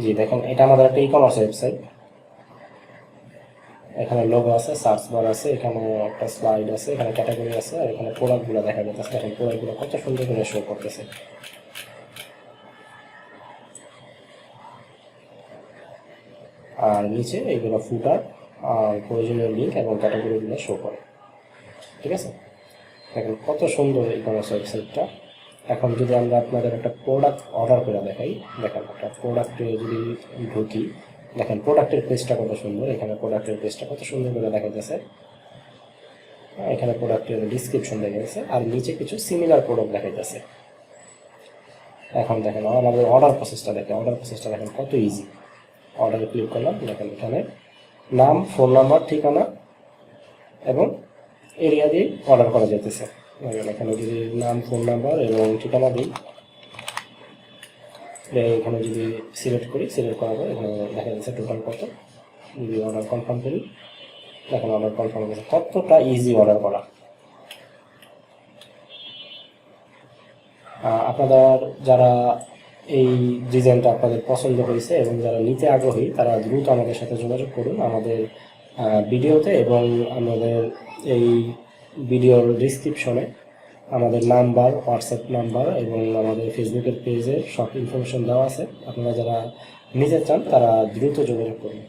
জি দেখেন, এটা আমাদের একটা ই-কমার্স ওয়েবসাইট। এখানে লোগো আছে, সার্চ বার আছে, এখানে একটা স্লাইড আছে, এখানে ক্যাটাগরি আছে, আর এখানে প্রোডাক্টগুলো দেখা যাচ্ছে। এখন প্রোডাক্টগুলো কত সুন্দর করে শো করতেছে। আর নিচে এইগুলো ফুটার আর প্রয়োজনীয় লিঙ্ক এবং ক্যাটাগরিগুলো শো করে। ঠিক আছে, দেখেন কত সুন্দর ই-কমার্স ওয়েবসাইটটা। এখন যদি আমরা আপনাদের একটা প্রোডাক্ট অর্ডার করে দেখাই, দেখেন একটা প্রোডাক্টে যদি ঢুকি, দেখেন প্রোডাক্টের পেজটা কত সুন্দর। এখানে প্রোডাক্টের পেজটা কত সুন্দর করে দেখা যাচ্ছে। এখানে প্রোডাক্টের ডিসক্রিপশন দেখা যাচ্ছে, আর নিচে কিছু সিমিলার প্রোডাক্ট দেখা যাচ্ছে। এখন দেখেন আমাদের অর্ডার প্রসেসটা দেখেন কত ইজি। অর্ডারে ক্লিক করলাম, দেখেন এখানে নাম, ফোন নাম্বার, ঠিকানা এবং এরিয়া দিয়ে অর্ডার করা যেতেছে। এখানে যদি নাম, ফোন নাম্বার এবং ঠিকানা দিই, এখানে যদি সিলেক্ট করার পর এখানে দেখা যাচ্ছে টোটাল কত। যদি অর্ডার কনফার্ম করি, দেখেন অর্ডার কনফার্ম করেছে। কতটা ইজি অর্ডার করা। আপনাদের যারা এই ডিজাইনটা আপনাদের পছন্দ হয়েছে এবং যারা নিতে আগ্রহী, তারা দ্রুত আমাদের সাথে যোগাযোগ করুন আমাদের ভিডিওতে, এবং আমাদের এই ভিডিওর ডিসক্রিপশনে আমাদের নাম্বার, হোয়াটসঅ্যাপ নাম্বার এবং আমাদের ফেসবুকের পেজে সব ইনফরমেশন দেওয়া আছে। আপনারা যারা নিতে চান তারা দ্রুত যোগাযোগ করুন।